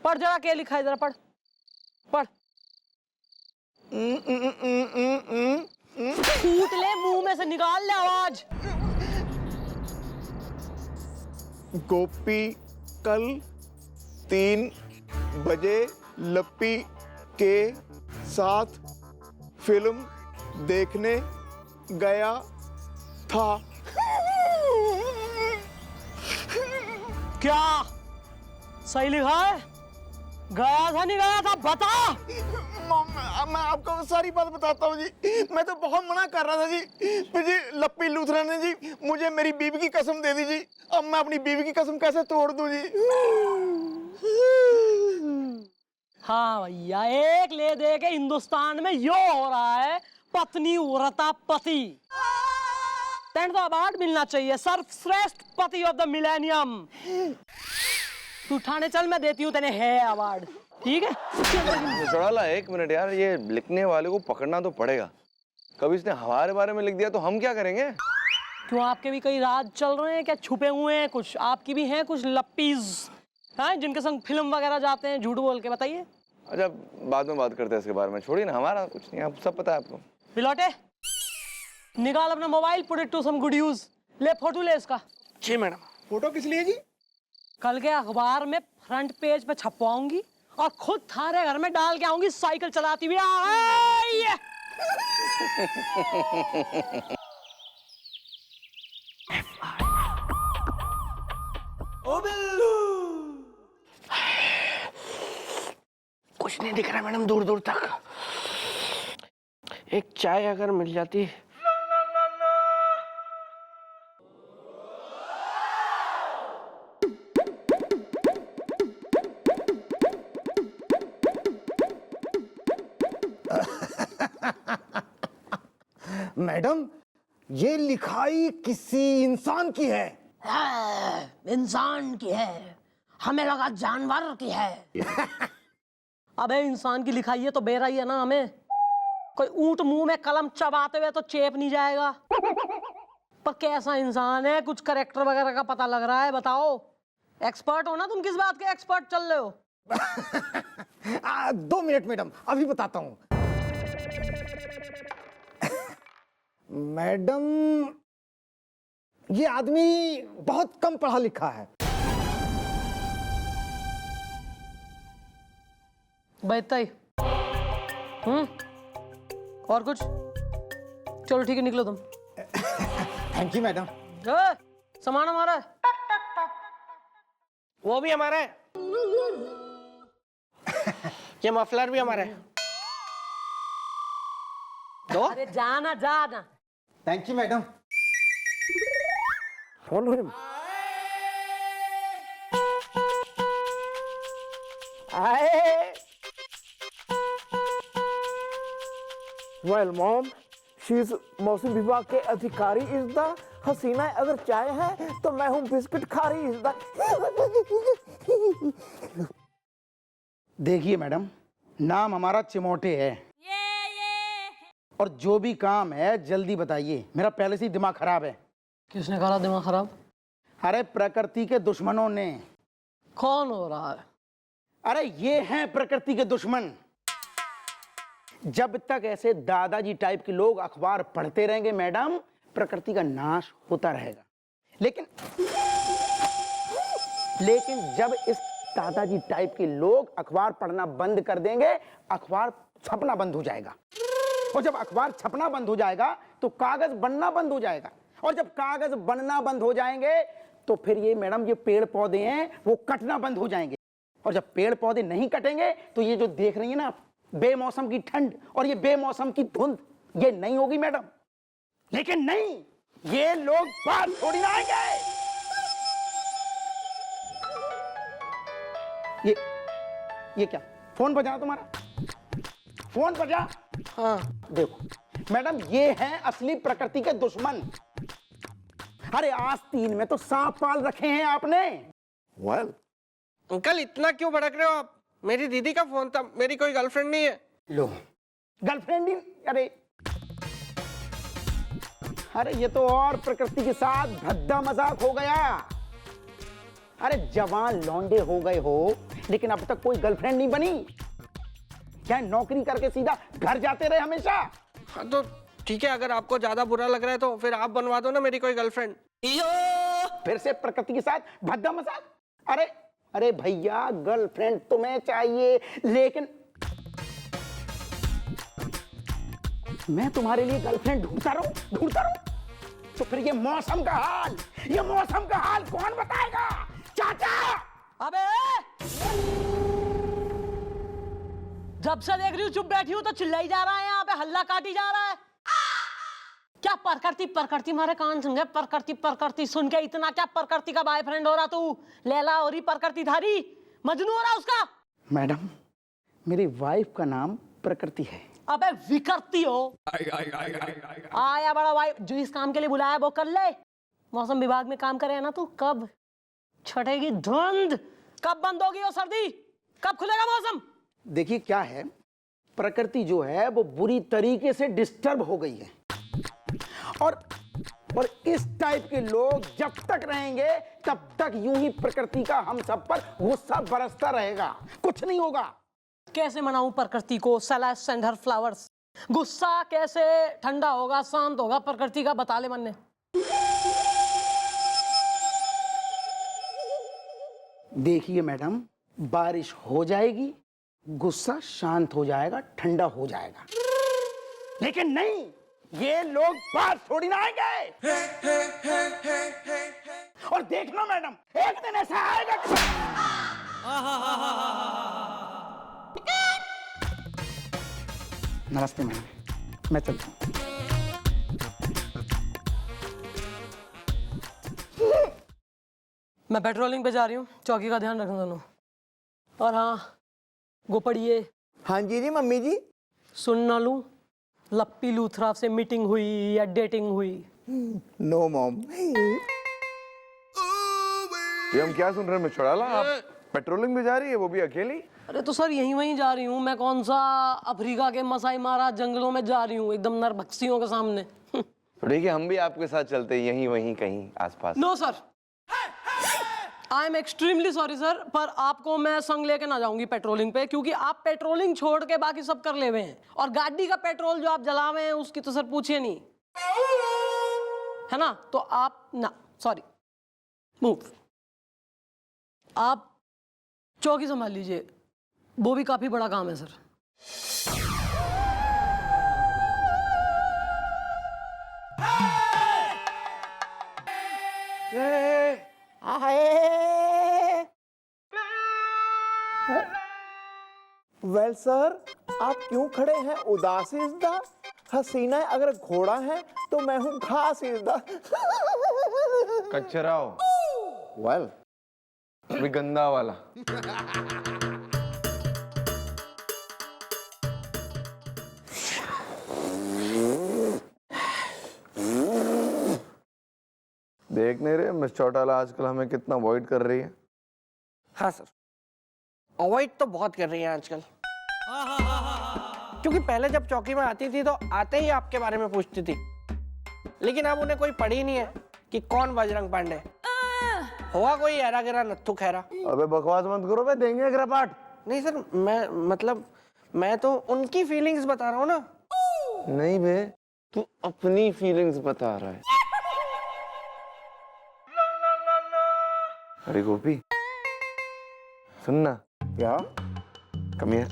पढ़ जरा, क्या लिखा है जरा पढ़ पढ़। फूट ले, मुंह में से निकाल ले आवाज। गोपी कल 3 बजे लप्पी के साथ फिल्म देखने गया था। क्या सही लिखा है? गया था नहीं गया था, बता। मैं आपको सारी बात बताता हूँ जी। मैं तो बहुत मना कर रहा था जी, जी लप्पी लूथरा ने जी मुझे मेरी बीवी की कसम दे दी जी। अब मैं अपनी बीवी की कसम कैसे तोड़ दूं जी? हाँ भैया, एक ले दे के हिंदुस्तान में यो हो रहा है, पत्नी व्रता पति। तेन तो अवार्ड मिलना चाहिए, सर्वश्रेष्ठ पति ऑफ द मिलेनियम। तू ठाणे चल, मैं देती हूँ तेने है अवार्ड, ठीक है? चौटाला 1 मिनट यार, ये लिखने वाले को पकड़ना तो पड़ेगा। कभी इसने हमारे बारे में लिख दिया तो हम क्या करेंगे? क्यों, आपके भी कई राज चल रहे हैं क्या? छुपे हुए हैं कुछ? आपकी भी हैं कुछ लप्पीज, हाँ, जिनके संग फिल्म वगैरह जाते हैं झूठ बोल के? बताइए। अच्छा बाद में बात करते हैं इसके बारे में, छोड़िए ना, हमारा कुछ नहीं, आप सब पता है आपको। बिलोटे, निकाल अपना mobile, put it to some good use. ले फोटो ले इसका। जी मैडम। फोटो किस लिए जी? कल के अखबार में फ्रंट पेज पे छपवाऊंगी और खुद थारे घर में डाल के आऊंगी साइकिल चलाती हुई। ओ बिल्लू, कुछ नहीं दिख रहा मैडम दूर दूर तक। एक चाय अगर मिल जाती। मैडम, ये लिखाई किसी इंसान की है। इंसान की है, हमें लगा जानवर की है। अबे इंसान की लिखाई है तो बेरा ही है ना हमें। कोई ऊंट मुंह में कलम चबाते हुए तो चेप नहीं जाएगा। पर कैसा इंसान है, कुछ करेक्टर वगैरह का पता लग रहा है? बताओ, एक्सपर्ट हो ना तुम? किस बात के एक्सपर्ट चल रहे हो? 2 मिनट मैडम, अभी बताता हूँ। मैडम, ये आदमी बहुत कम पढ़ा लिखा है। बेहतर। और कुछ? चलो ठीक है, निकलो तुम। Thank you madam. सामान हमारा है। वो भी हमारा है। ये मफलर भी हमारा है। दो। अरे जाना जाना। Thank you madam. Follow him. Well mom, she is मौसम विभाग के अधिकारी इज द हसीना। अगर चाय है तो मैं हूँ बिस्किट खा रही इज द। देखिए मैडम, नाम हमारा चिमोटे है और जो भी काम है जल्दी बताइए, मेरा पहले से ही दिमाग खराब है। किसने कहा दिमाग खराब? अरे प्रकृति के दुश्मनों ने। कौन हो रहा है? अरे ये हैं प्रकृति के दुश्मन। जब तक ऐसे दादाजी टाइप के लोग अखबार पढ़ते रहेंगे मैडम, प्रकृति का नाश होता रहेगा। लेकिन जब इस दादाजी टाइप के लोग अखबार पढ़ना बंद कर देंगे, अखबार छपना बंद हो जाएगा। और जब अखबार छपना बंद हो जाएगा तो कागज बनना बंद हो जाएगा। और जब कागज बनना बंद हो जाएंगे तो फिर ये मैडम, ये पेड़ पौधे हैं वो कटना बंद हो जाएंगे। और जब पेड़ पौधे नहीं कटेंगे तो ये जो देख रही है ना बेमौसम की ठंड और ये बेमौसम की धुंध, ये नहीं होगी मैडम। लेकिन नहीं, ये लोग बात थोड़ी ना आएंगे। ये क्या फोन बजा तुम्हारा? फोन बजा। हाँ। देखो मैडम, ये हैं असली प्रकृति के दुश्मन। अरे आस्तीन में तो सांप पाल रखे हैं आपने। वेल अंकल इतना क्यों भड़क रहे हो आप? मेरी दीदी का फोन था, मेरी कोई गर्लफ्रेंड नहीं है। लो, गर्लफ्रेंड ही? अरे ये तो और प्रकृति के साथ भद्दा मजाक हो गया। अरे जवान लौंडे हो गए हो लेकिन अब तक कोई गर्लफ्रेंड नहीं बनी क्या? नौकरी करके सीधा घर जाते रहे हमेशा? हाँ तो ठीक है, अगर आपको ज्यादा बुरा लग रहा है तो फिर आप बनवा दो ना मेरी कोई गर्लफ्रेंड। फिर से प्रकृति के साथ भद्दा मजाक? अरे भैया, गर्लफ्रेंड तुम्हें चाहिए लेकिन मैं तुम्हारे लिए गर्लफ्रेंड ढूंढता रहूं तो फिर ये मौसम का हाल कौन बताएगा? चाचा! अबे जब से देख रही हूँ चुप बैठी हूँ तो चिल्लाई जा रहा है, यहाँ पे हल्ला काटी जा रहा है। क्या प्रकृति मारे कान सुन गए? प्रकृति सुन के इतना क्या प्रकृति का बॉयफ्रेंड हो रहा तू? लैला हो रही प्रकृति थारी, मजनू हो रहा उसका। मैडम, मेरी वाइफ का नाम प्रकृति है। अबे विकृति हो। आया बड़ा वाइफ, जो इस काम के लिए बुलाया वो कर ले। मौसम विभाग में काम करे ना तू, कब छटेगी धुंध? कब बंद होगी वो सर्दी? कब खुलेगा मौसम? देखिए क्या है, प्रकृति जो है वो बुरी तरीके से डिस्टर्ब हो गई है और इस टाइप के लोग जब तक रहेंगे तब तक यूं ही प्रकृति का हम सब पर गुस्सा बरसता रहेगा, कुछ नहीं होगा। कैसे मनाऊं प्रकृति को? Celeste and her flowers. गुस्सा कैसे ठंडा होगा, शांत होगा प्रकृति का? बता ले मन ने। देखिए मैडम, बारिश हो जाएगी, गुस्सा शांत हो जाएगा, ठंडा हो जाएगा। लेकिन नहीं, ये लोग बात थोड़ी ना आएंगे। और देखना मैडम, एक दिन ऐसा आएगा कि नमस्ते मैडम, मैं चलता हूँ। मैं पेट्रोलिंग पे जा रही हूँ, चौकी का ध्यान रखना दोनों। और हाँ, गोपड़िए, हाँ जी मम्मी जी। सुन ना लूं, लप्पी लूथरा से मीटिंग हुई या डेटिंग हुई? No mom. ये हम क्या सुन रहे हैं मिस्टर आला? आप पेट्रोलिंग में जा रही है, वो भी अकेली? अरे तो सर यहीं वहीं जा रही हूँ मैं। कौन सा अफ्रीका के मसाई मारा जंगलों में जा रही हूँ, एकदम नरभक्षियों के सामने। तो ठीक है, हम भी आपके साथ चलते हैं, यहीं वहीं कहीं आसपास। No sir, I am extremely sorry sir, पर आपको मैं संग लेके ना जाऊंगी पेट्रोलिंग पे, क्योंकि आप पेट्रोलिंग छोड़ के बाकी सब कर ले हुए हैं। और गाड़ी का पेट्रोल जो आप जलावे हैं उसकी तो सर पूछिए नहीं, है ना? तो आप ना, सॉरी, मूव। आप चौकी संभाल लीजिए, वो भी काफी बड़ा काम है सर। वेल सर, आप क्यों खड़े हैं उदास इज़दा? हसीना अगर घोड़ा है तो मैं हूं घास इज़दा। कचरा हो, वेल अभी गंदा वाला। देख नहीं रहे मिस चौटाला आजकल हमें कितना अवॉइड कर रही है? हाँ सर, अवॉइड तो बहुत कर रही हैं आजकल। क्योंकि पहले जब चौकी में आती थी तो आते ही आपके बारे में पूछती थी, लेकिन अब उन्हें कोई पड़ी नहीं है कि कौन बजरंग पांडे हुआ, कोई ऐरा गिरा नत्थु खैरा। अबे बकवास मत करो बे, देंगे ग्रपाट। नहीं सर, मैं तो उनकी फीलिंग्स बता रहा हूँ ना। नहीं बे, तू अपनी फीलिंग्स बता रहा है। अरे गोपी सुनना। क्या? Come here.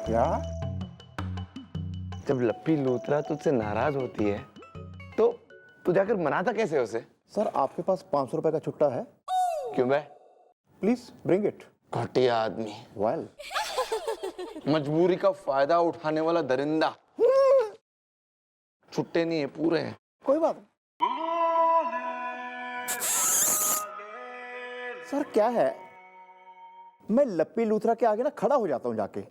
क्या? जब लप्पी लूथरा तुझसे नाराज होती है तो तू जाकर मनाता कैसे उसे? सर आपके पास 500 रुपए का छुट्टा है? क्यों बे? Please bring it. घटिया आदमी, वेल मजबूरी का फायदा उठाने वाला दरिंदा। छुट्टे नहीं है, पूरे हैं। कोई बात नहीं। सर क्या है, मैं लप्पी लूथरा के आगे ना खड़ा हो जाता हूँ जाके,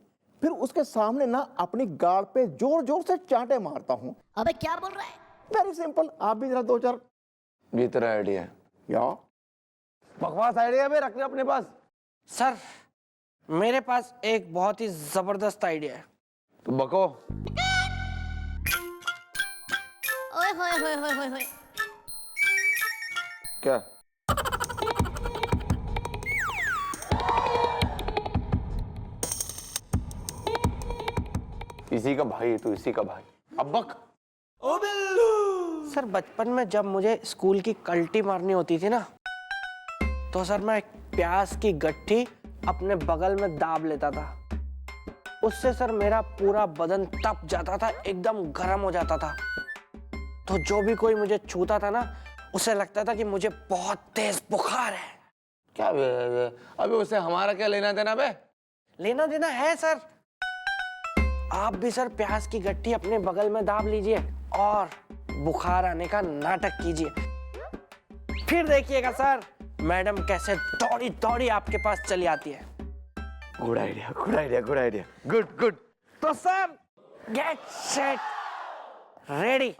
फिर उसके सामने ना अपनी गाड़ पे जोर जोर से चांटे मारता हूँ। अबे क्या बोल रहा है? वेरी सिंपल, आप भी जरा 2-4। ये तेरा आइडिया है? या बकवास आइडिया में रखना अपने पास। सर मेरे पास एक बहुत ही जबरदस्त आइडिया है। तो बको। ओए होए होए होए होए होए। क्या? इसी का भाई है तू, इसी का भाई। अब बक। सर बचपन में जब मुझे स्कूल की कल्टी मारनी होती थी ना, तो सर मैं एक प्याज की गट्ठी अपने बगल में दाब लेता था। उससे सर मेरा पूरा बदन तप जाता था, एकदम गर्म हो जाता था। तो जो भी कोई मुझे छूता था ना, उसे लगता था कि मुझे बहुत तेज बुखार है। क्या अबे उसे हमारा क्या लेना देना बे? लेना देना है सर। आप भी सर प्याज की गट्ठी अपने बगल में दाब लीजिए और बुखार आने का नाटक कीजिए। फिर देखिएगा सर मैडम कैसे दौड़ी दौड़ी आपके पास चली आती है। Good idea, good idea, good idea, good good. तो सर गेट सेट रेडी।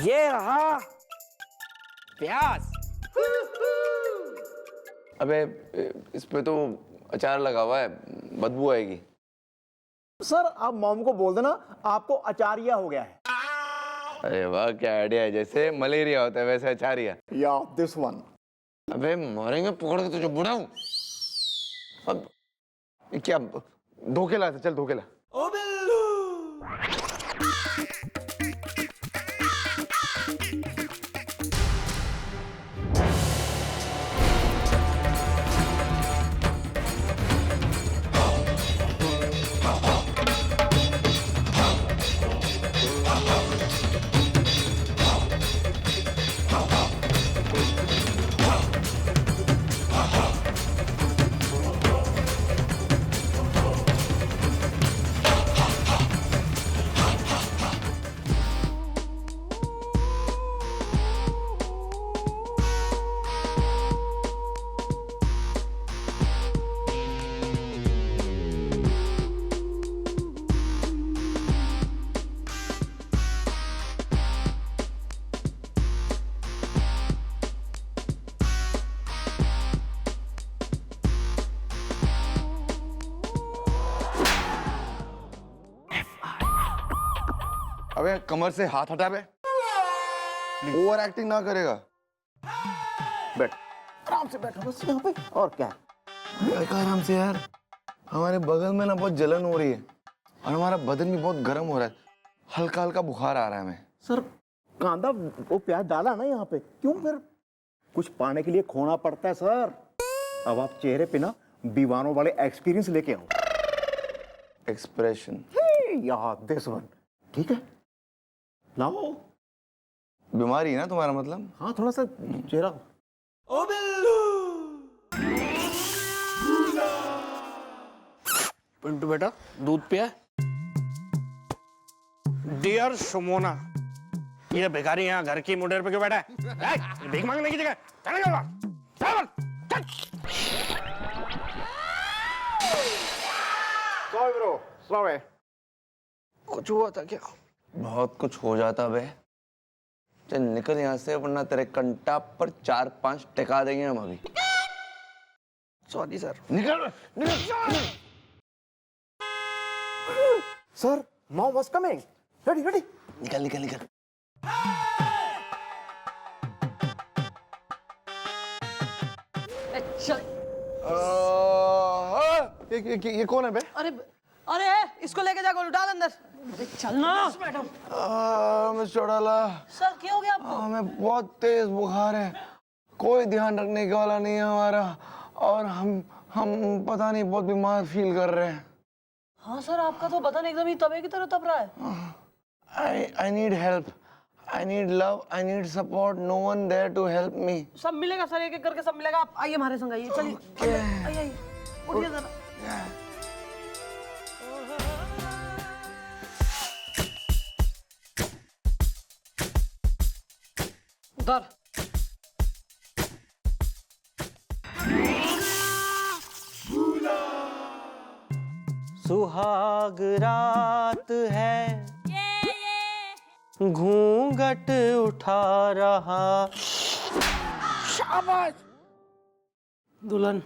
ये रहा प्याज। अबे इस पे तो अचार लगा हुआ है, बदबू आएगी। सर आप मॉम को बोल देना आपको अचारिया हो गया है। अरे वाह क्या आइडिया है, जैसे मलेरिया होता है वैसे अचारिया। या दिस वन। अबे मरेंगे पकड़ के तुझे बुढ़ा हूं। अब क्या धोखे ला, चल धोखे ला। अबे कमर से हाथ हटा बे, ओवर एक्टिंग ना करेगा। बैठ, आराम से बैठो बस यहाँ पे। और क्या? बैठो आराम से यार, हमारे बगल में ना बहुत जलन हो रही है और हमारा बदन भी बहुत गर्म हो रहा है, हल्का हल्का बुखार आ रहा है हमें। सर कांदा वो प्याज डाला ना यहाँ पे, क्यों? फिर कुछ पाने के लिए खोना पड़ता है सर। अब आप चेहरे पे ना दीवानों वाले एक्सपीरियंस लेके आओ। एक्सप्रेशन यार दिस वन, ठीक है? लाओ। बीमारी है ना तुम्हारा मतलब? हाँ थोड़ा सा चेहरा। पिंटू बेटा दूध पिया? डियर सुमोना, ये भिखारी यहाँ घर की मुंडेर पे क्यों बैठा है? भीख मांगने की जगह चले जाओ। Sorry bro, sorry. कुछ हुआ था क्या? बहुत कुछ हो जाता बे। चल निकल यहाँ से, वरना तेरे कंटा पर 4-5 टिका देंगे हम अभी। Sorry sir. निकल निकल। Sir, mom was coming. Ready ready. निकल निकल निकल। ये कौन है बे? अरे अरे इसको लेके जा गोलू, डाल अंदर। चलना मैडम। मैं चढ़ाला। सर क्या हो गया आपको? हमें बहुत तेज बुखार है, कोई ध्यान रखने के वाला नहीं है हमारा, और हम पता नहीं बहुत बीमार फील कर रहे हैं। हाँ सर, आपका तो बदन एकदम ही तवे की तरह तप रहा है। I need help. I need love. I need support. No one there to help me. सब मिलेगा सर, एक एक करके सब मिलेगा। आप आइए हमारे संग, आइए। चलिए आइए आइए, उठिए जरा। उधर सुहाग रात है, घूंघट उठा रहा। दुल्हन